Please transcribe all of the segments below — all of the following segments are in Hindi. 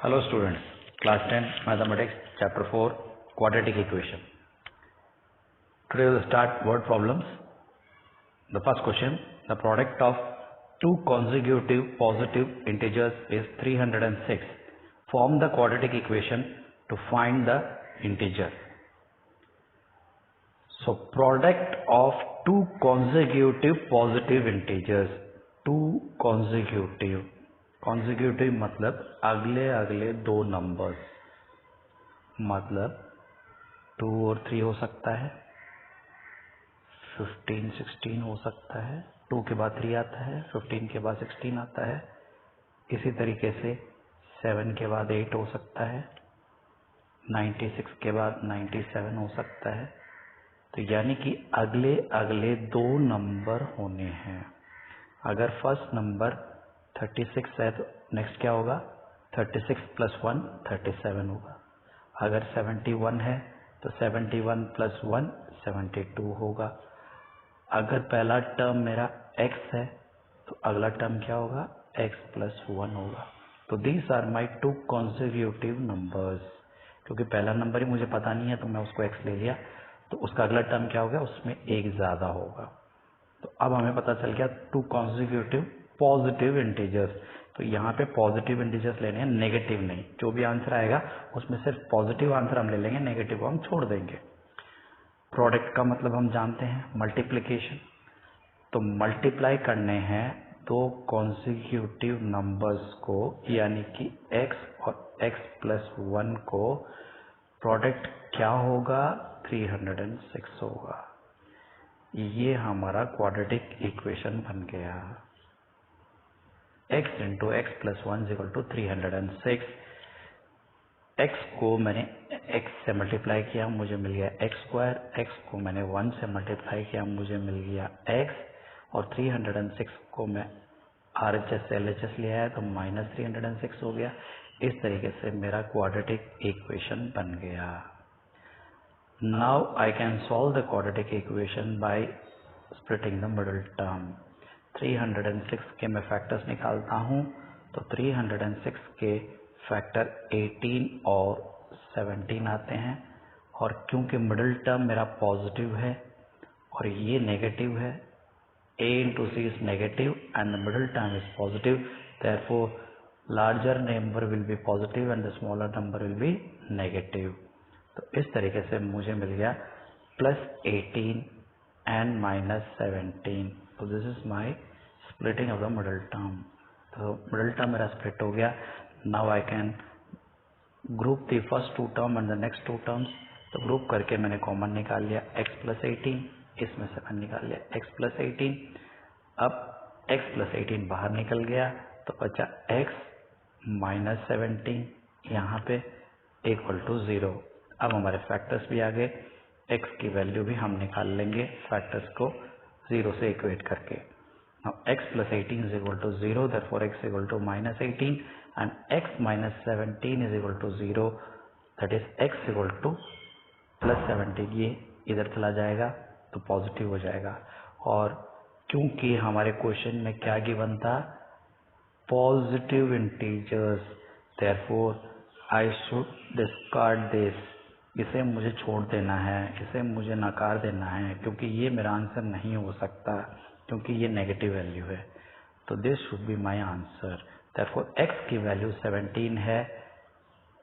Hello students, class 10 mathematics chapter 4 quadratic equation. Today we will start word problems. The first question, the product of two consecutive positive integers is 306. Form the quadratic equation to find the integer. So product of two consecutive positive integers, two consecutive मतलब अगले अगले दो नंबर्स, मतलब 2 और 3 हो सकता है, 15 16 हो सकता है, 2 के बाद 3 आता है, 15 के बाद 16 आता है, इसी तरीके से 7 के बाद 8 हो सकता है, 96 के बाद 97 हो सकता है. तो यानी कि अगले अगले दो नंबर होने हैं. अगर फर्स्ट नंबर 36 है तो नेक्स्ट क्या होगा, 36 प्लस 1 37 होगा. अगर 71 है तो 71 प्लस 1 72 होगा. अगर पहला टर्म मेरा x है तो अगला टर्म क्या होगा, x प्लस 1 होगा. तो these are my two consecutive numbers. क्योंकि पहला नंबर ही मुझे पता नहीं है तो मैं उसको x ले लिया, तो उसका अगला टर्म क्या होगा, उसमें एक ज्यादा होगा. तो अब हमें पता चल गया टू कॉन्जिक्यूटिव पॉजिटिव इंटीजर्स. तो यहाँ पे पॉजिटिव इंटीजर्स लेने हैं, नेगेटिव नहीं. जो भी आंसर आएगा उसमें सिर्फ पॉजिटिव आंसर हम ले लेंगे, नेगेटिव को हम छोड़ देंगे. प्रोडक्ट का मतलब हम जानते हैं मल्टीप्लिकेशन. तो मल्टीप्लाई करने हैं दो कॉन्जिक्यूटिव नंबर्स को, यानी कि x और x प्लस 1 को. प्रोडक्ट क्या होगा, 306 होगा. ये हमारा क्वाड्रेटिक इक्वेशन बन गया. x into x plus 1 equal to 306. x को मैंने x से मल्टीप्लाई किया, मुझे मिल गया x स्क्वायर. x को मैंने 1 से मल्टीप्लाई किया, मुझे मिल गया x. और 306 को मैं RHS से LHS ले आया तो माइनस 306 हो गया. इस तरीके से मेरा क्वाड्रेटिक इक्वेशन बन गया. Now I can solve the quadratic equation by splitting the middle term. 306 के मैं फैक्टर्स निकालता हूँ, तो 306 के फैक्टर 18 और 17 आते हैं. और क्योंकि मिडिल टर्म मेरा पॉजिटिव है और ये नेगेटिव है, a into c is negative and the middle term is positive, therefore larger number will be positive and the smaller number will be negative. तो इस तरीके से मुझे मिल गया प्लस 18 एंड माइनस 17. तो this is my splitting of the middle term. तो मिडिल टर्म मेरा स्प्लिट हो गया. Now I can group the first two term and the next two terms. तो ग्रुप करके मैंने कॉमन निकाल लिया x प्लस 18, इसमें से मैंने निकाल लिया x प्लस 18. अब x प्लस 18 बाहर निकल गया तो बचा x माइनस 17 यहाँ पे इक्वल टू 0. अब हमारे फैक्टर्स भी आ गए, x की वैल्यू भी हम निकाल लेंगे फैक्टर्स को 0 से इक्वेट करके. Now x plus 18 is equal to 0, therefore x is equal to minus 18 and x minus 17 is equal to 0, that is x is equal to plus 17. ये इधर चला जाएगा तो पॉजिटिव हो जाएगा. और क्योंकि हमारे क्वेश्चन में क्या गिवन था, positive integers, therefore I should discard this. इसे मुझे छोड़ देना है, इसे मुझे नकार देना है, क्योंकि ये मेरा आंसर नहीं हो सकता, क्योंकि ये नेगेटिव वैल्यू है. तो this should be my answer. Therefore x की वैल्यू 17 है,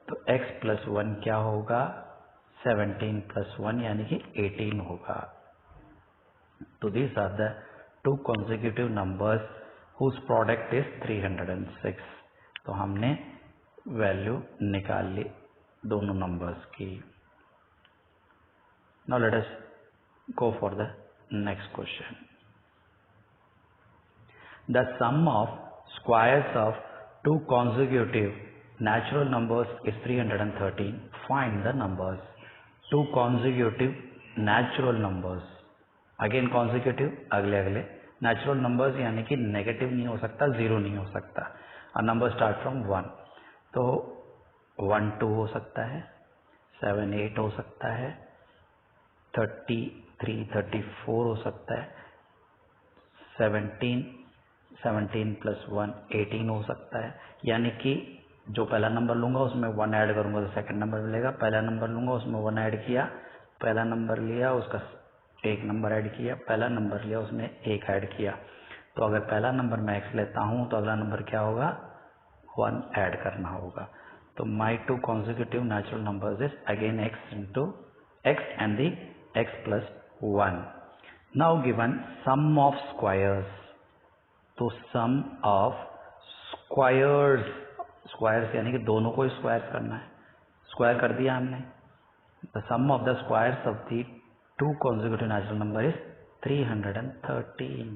तो x प्लस 1 क्या होगा, 17 प्लस 1 यानी कि 18 होगा. तो this are the two consecutive numbers whose product is 306. तो हमने वैल्यू निकाल ली दोनों नंबर्स की. Now let us go for the next question. The sum of squares of two consecutive natural numbers is 313. Find the numbers. Two consecutive natural numbers. Again consecutive, अगले अगले. Natural numbers यानी कि नेगेटिव नहीं हो सकता, जीरो नहीं हो सकता. A number start from 1. तो 1 2 हो सकता है, 7 8 हो सकता है, 33 34 हो सकता है, 17 17 प्लस 1 18 हो सकता है. यानी कि जो पहला नंबर लूंगा उसमें 1 ऐड करूंगा तो सेकंड नंबर मिलेगा। पहला नंबर लूंगा उसमें 1 ऐड किया, पहला नंबर लिया उसका एक नंबर ऐड किया, पहला नंबर लिया उसमें एक ऐड किया। तो अगर पहला नंबर मैं x लेता हूं तो अगला नंबर क्या होगा, 1 ऐड करना होगा। तो my 2 consecutive natural numbers is again x into x and the x plus 1. Now given sum of squares, तो sum of squares, स्क्वायर्स यानी कि दोनों को स्क्वायर करना है, स्क्वायर कर दिया हमने। The sum of the squares of the 2 consecutive natural number is 313.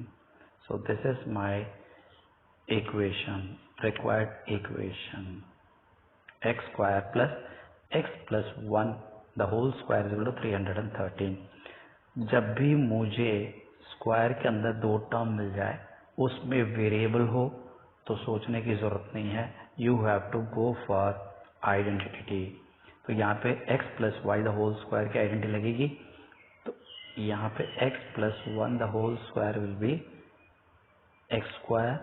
So this is my equation, required equation, x square plus x plus 1 the whole square is equal to 313. जब भी मुझे स्क्वायर के अंदर दो टर्म मिल जाए उसमें वेरिएबल हो तो सोचने की जरूरत नहीं है, you have to go for identity. तो यहाँ पे x plus Y the whole square की आइडेंटिटी लगेगी, तो यहाँ पे x plus 1 the whole square will be x square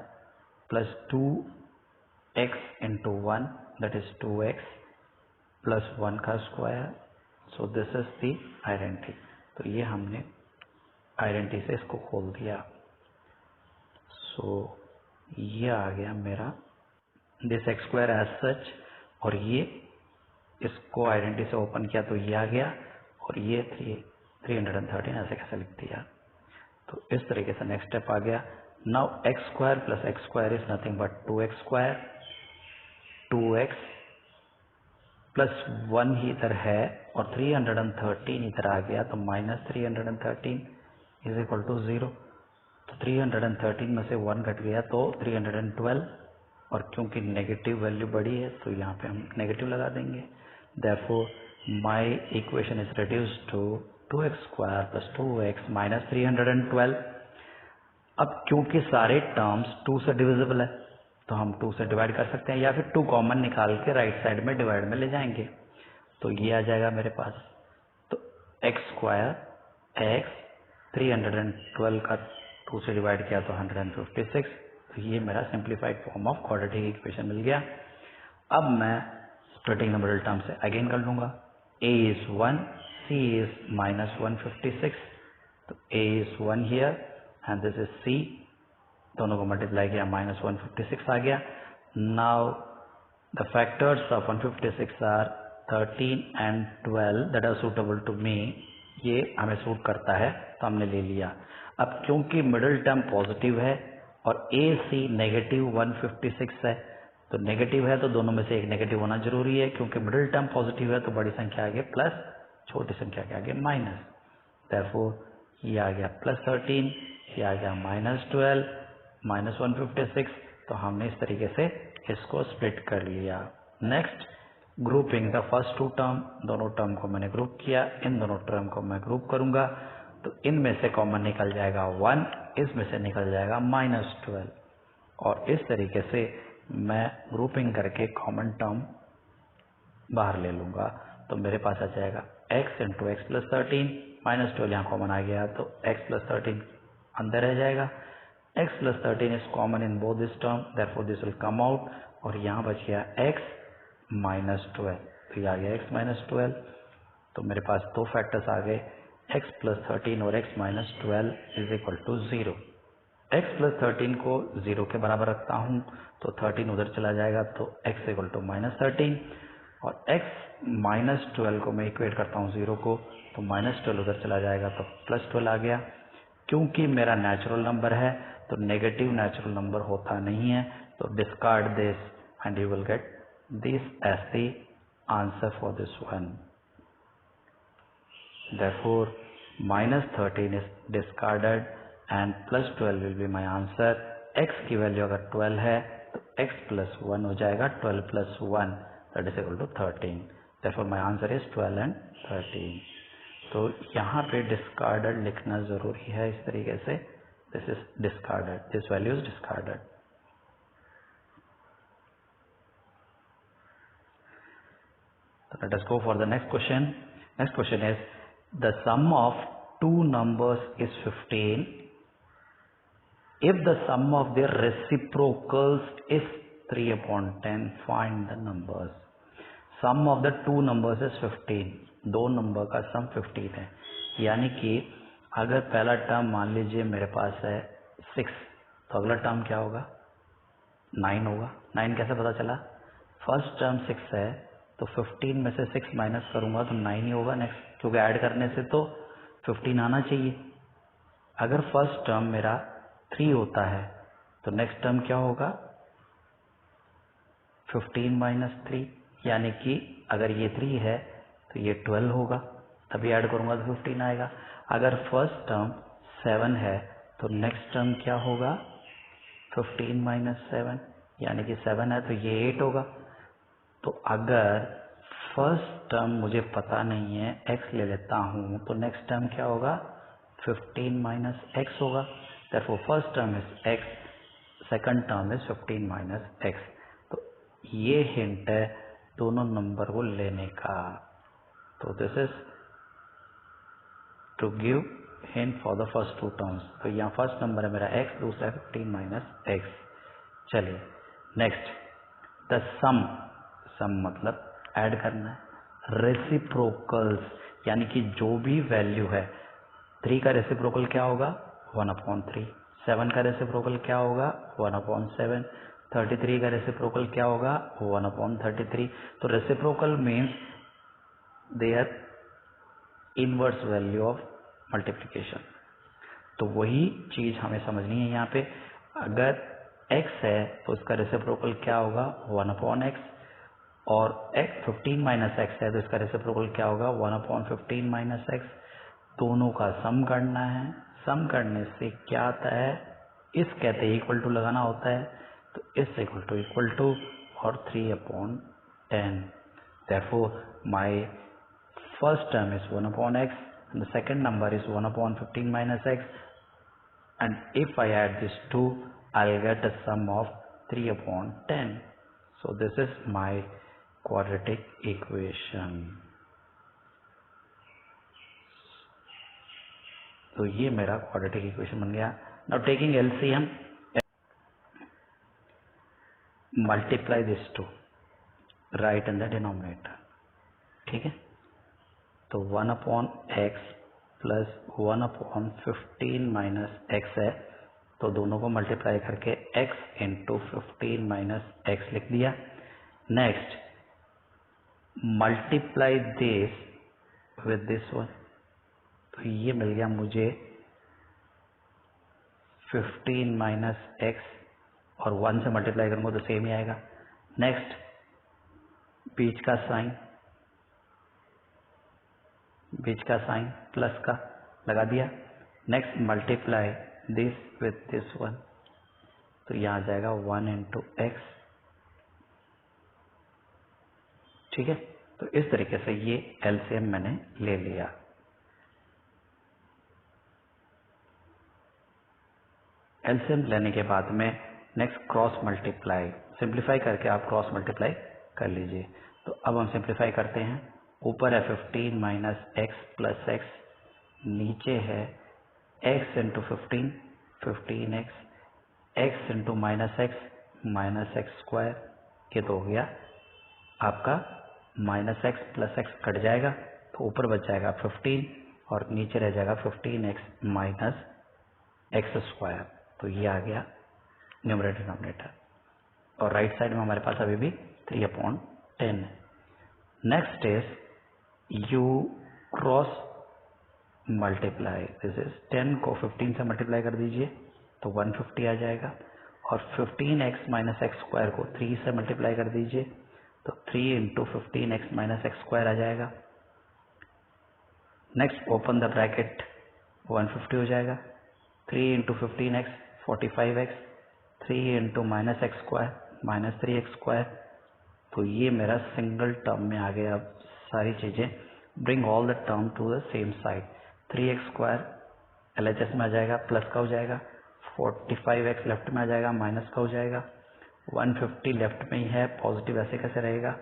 plus 2x into 1 that is 2x plus 1 का square. So this is the identity. तो ये हमने आइडेंटिटी से इसको खोल दिया। सो ये आ गया मेरा this x square as such, और ये इसको आइडेंटिटी से ओपन किया तो ये आ गया, और ये 313 ऐसे कैसे लिख दिया। तो इस तरीके से नेक्स्ट स्टेप आ गया। Now x square plus x square is nothing but 2x square, 2x plus 1 ही इधर है और 313 इधर आ गया, तो माइनस 313 इज इक्वल टू 0। तो 313 में से 1 घट गया तो 312, और क्योंकि नेगेटिव वैल्यू बड़ी है तो यहाँ पे हम नेगेटिव लगा देंगे। Therefore my equation is reduced to 2x square plus 2x minus 312। अब क्योंकि सारे टर्म्स 2 से डिविजिबल है तो हम 2 से डिवाइड कर सकते हैं, या फिर 2 कॉमन निकाल के राइट साइड में डिवाइड में ले जाएंगे। तो ये आ जाएगा मेरे पास, तो एक्स स्क्वायर एक्स 312 का 2 से डिवाइड किया तो 156। तो ये मेरा simplified form of quadratic equation मिल गया। अब मैं स्प्लिटिंग द मिडिल टर्म से अगेन कर लूंगा। a is 1, c is minus 156, तो a is 1 here and this is c, दोनों को मल्टीप्लाई किया माइनस 156 आ गया। Now the factors of 156 are 13 and 12 that are suitable to me, ये हमें सूट करता है तो हमने ले लिया। अब क्योंकि मिडिल टर्म पॉजिटिव है और ए सी नेगेटिव 156 है, तो नेगेटिव है तो दोनों में से एक नेगेटिव होना जरूरी है, क्योंकि मिडिल टर्म पॉजिटिव है तो बड़ी संख्या आगे प्लस, छोटी संख्या के आगे माइनस। देयरफॉर ये आ गया प्लस 13, ये आ गया माइनस 12 माइनस 156। तो हमने इस तरीके से इसको स्प्लिट कर लिया। Next grouping the first 2 term, दोनों टर्म को मैंने ग्रुप किया, इन दोनों टर्म को मैं ग्रुप करूंगा तो इनमें से कॉमन निकल जाएगा 1, इसमें से निकल जाएगा माइनस 12, और इस तरीके से मैं ग्रुपिंग करके कॉमन टर्म बाहर ले लूंगा। तो मेरे पास आ जाएगा x into x plus 13, minus 12 यहाँ कॉमन आ गया तो x प्लस 13 अंदर रह जाएगा। x plus 13 is common in both this term, therefore this will come out, और यहाँ बच गया x माइनस 12, तो ये आ गया x माइनस 12। तो मेरे पास दो फैक्टर्स आ गए, x प्लस 13 और x minus 12 is equal to 0। x plus 13 को 0 के बराबर रखता हूँ तो 13 उधर चला जाएगा तो x इक्वल टू माइनस 13, और x माइनस 12 को मैं इक्वेट करता हूँ 0 को, तो माइनस 12 उधर चला जाएगा तो प्लस 12 आ गया। क्योंकि मेरा नेचुरल नंबर है तो नेगेटिव नेचुरल नंबर होता नहीं है, तो discard this and you will get this as the answer for this one. Therefore minus 13 is discarded and plus 12 will be my answer। x की वैल्यू अगर 12 है तो x plus 1 हो जाएगा, 12 plus 1 that is equal to 13। Therefore my answer is 12 and 13। तो यहाँ पे discarded लिखना जरूरी है इस तरीके से, this is discarded, this value is discarded। So let us go for the next question। Next question is the sum of two numbers is 15 if the sum of their reciprocals is 3/10 find the numbers. Sum of the two numbers is 15, दो नंबर का सम 15 है। यानी कि अगर पहला टर्म मान लीजिए मेरे पास है 6, तो अगला टर्म क्या होगा? 9 होगा। 9 कैसे पता चला? फर्स्ट टर्म 6 है तो 15 में से 6 माइनस करूंगा तो 9 ही होगा नेक्स्ट, क्योंकि ऐड करने से तो 15 आना चाहिए। अगर फर्स्ट टर्म मेरा 3 होता है तो नेक्स्ट टर्म क्या होगा? 15 माइनस 3, यानी कि अगर ये 3 है तो ये 12 होगा, तभी ऐड करूंगा तो 15 आएगा। अगर फर्स्ट टर्म 7 है तो नेक्स्ट टर्म क्या होगा? 15 माइनस 7, यानी कि 7 है तो ये 8 होगा। तो अगर फर्स्ट टर्म मुझे पता नहीं है, x ले लेता हूं, तो नेक्स्ट टर्म क्या होगा? 15 माइनस x होगा। therefore first term is x, second term is 15 minus x। तो ये हिंट है दोनों नंबर को लेने का। तो this is to give hint for the first two terms. तो यहाँ फर्स्ट नंबर है मेरा x, दूसरा है 15 माइनस x। चलिए नेक्स्ट, द सम मतलब ऐड करना है। रेसिप्रोकल्स, यानी कि जो भी वैल्यू है, 3 का रेसिप्रोकल क्या होगा? 1/3। 7 का रेसिप्रोकल क्या होगा? 1/7। 33 का रेसिप्रोकल क्या होगा? 1/33। तो reciprocal means their inverse value of multiplication. तो वही चीज हमें समझनी है यहाँ पे। अगर x है तो उसका रेसिप्रोकल क्या होगा? 1/x, और x 15 माइनस x है तो इसका रेसिप्रोकल क्या होगा? 1/15 माइनस x। दोनों का सम करना है। सम करने से क्या आता है? इस कहते हैं इक्वल टू लगाना होता है, तो इस इक्वल टू और 3/10। therefore my first term is 1/x and the second number is 1/15 minus x, and if I add these two I'll get a sum of 3/10. so this is my quadratic equation। तो ये मेरा quadratic equation बन गया। Now taking LCM, multiply this two, right in the denominator। ठीक है, तो 1/x प्लस 1/15 माइनस x है, तो दोनों को मल्टीप्लाई करके x इंटू 15 माइनस x लिख दिया। Next, multiply this with this one, तो ये मिल गया मुझे 15 माइनस एक्स, और 1 से मल्टीप्लाई करूंगा तो सेम ही आएगा। नेक्स्ट, बीच का साइन प्लस का लगा दिया। Next, multiply this with this one, तो यहाँ आ जाएगा 1 इंटू एक्स। ठीक है, तो इस तरीके से ये एलसीएम मैंने ले लिया। एलसीएम लेने के बाद में नेक्स्ट क्रॉस मल्टीप्लाई, सिंप्लीफाई करके आप क्रॉस मल्टीप्लाई कर लीजिए। तो अब हम सिंप्लीफाई करते हैं। ऊपर है 15 माइनस एक्स प्लस एक्स, नीचे है x into 15 x into minus x square, ये तो हो गया आपका minus x plus x cut जाएगा तो ऊपर बच जाएगा 15 और नीचे रह जाएगा 15x माइनस एक्स स्क्वायर। तो ये आ गया न्यूमरेटर डिनोमिनेटर, और राइट साइड में हमारे पास अभी भी 3/10 है। Next is you cross multiply, this is 10 को 15 से मल्टीप्लाई कर दीजिए तो 150 आ जाएगा, और 15x माइनस एक्स स्क्वायर को 3 से मल्टीप्लाई कर दीजिए तो 3 into 15x minus x square आ जाएगा। नेक्स्ट, ओपन द ब्रैकेट, 150 हो जाएगा। 3 into 15x 45x, 3 into minus x square minus 3x square, तो ये मेरा सिंगल टर्म में आ गया। अब सारी चीजें bring all the term to the same side, 3x square LHS में आ जाएगा, प्लस का हो जाएगा, 45x लेफ्ट में आ जाएगा, माइनस का हो जाएगा, 150 लेफ्ट में ही है, पॉजिटिव ऐसे कैसे रहेगा,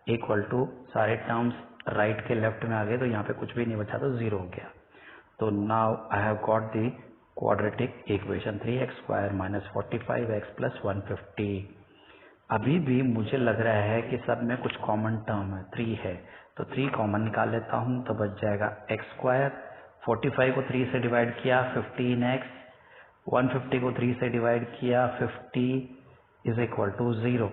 इक्वल टू सारे टर्म्स राइट के लेफ्ट में आ गए तो यहाँ पे कुछ भी नहीं बचा तो 0 हो गया। तो now I have got the quadratic equation 3x square minus 45x plus 150। अभी भी मुझे लग रहा है कि सब में कुछ कॉमन टर्म है, 3 है, तो 3 कॉमन निकाल लेता हूँ तो बच जाएगा एक्स स्क्वायर। 45 को 3 से डिवाइड किया 15x, 150 को 3 से डिवाइड किया 50 इज इक्वल टू 0।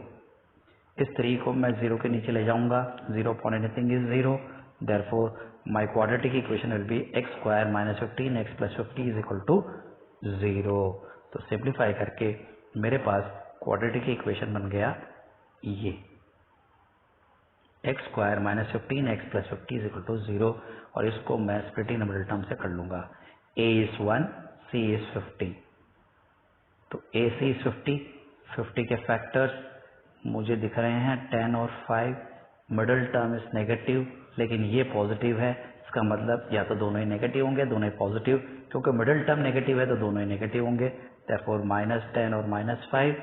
इस 3 को मैं 0 के नीचे ले जाऊंगा, 0 upon anything is 0, therefore my quadratic equation will be x square minus 15x plus 50 is equal to 0। तो सिंप्लीफाई करके मेरे पास क्वाड्रेटिक इक्वेशन बन गया ये x square minus 15x plus 50 is equal to 0, और इसको मैं स्प्लिटिंग नंबर टर्म से कर लूंगा। a इज 1, c इज 50, तो a c इज 50, 50 के फैक्टर्स मुझे दिख रहे हैं 10 और 5, मिडिल टर्म इज नेगेटिव लेकिन ये पॉजिटिव है, इसका मतलब या तो दोनों ही नेगेटिव होंगे दोनों ही पॉजिटिव, क्योंकि मिडिल टर्म नेगेटिव है तो दोनों ही नेगेटिव होंगे, देयरफॉर -10 और -5।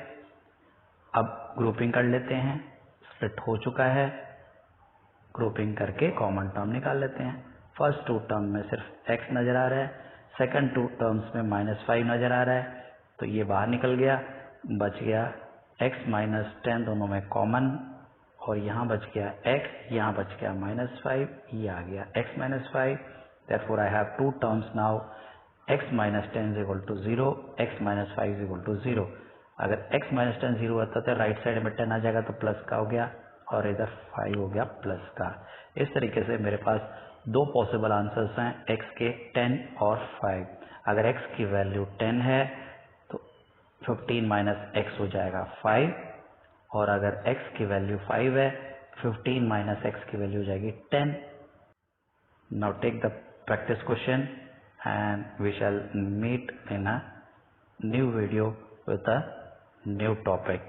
अब ग्रुपिंग कर लेते हैं, स्प्लिट हो चुका है, ग्रुपिंग करके कॉमन टर्म निकाल लेते हैं। फर्स्ट 2 टर्म में सिर्फ x नजर आ रहा है, सेकंड 2 टर्म्स में -5 नजर आ रहा है, तो ये बाहर निकल गया, बच गया x माइनस 10 दोनों में कॉमन, और यहाँ बच गया x, यहाँ बच गया -5, ये आ गया x minus 5, therefore I have 2 terms now, x minus 10 is equal to 0, x minus 5 is equal to 0। अगर x माइनस 10 0 होता तो राइट साइड में 10 आ जाएगा तो प्लस का हो गया, और इधर 5 हो गया प्लस का। इस तरीके से मेरे पास 2 पॉसिबल आंसर्स हैं, x के 10 और 5। अगर x की वैल्यू 10 है तो 15 माइनस x हो जाएगा 5, और अगर x की वैल्यू 5 है 15 माइनस x की वैल्यू हो जाएगी 10। Now take the practice question and we shall meet in a new video with a new topic.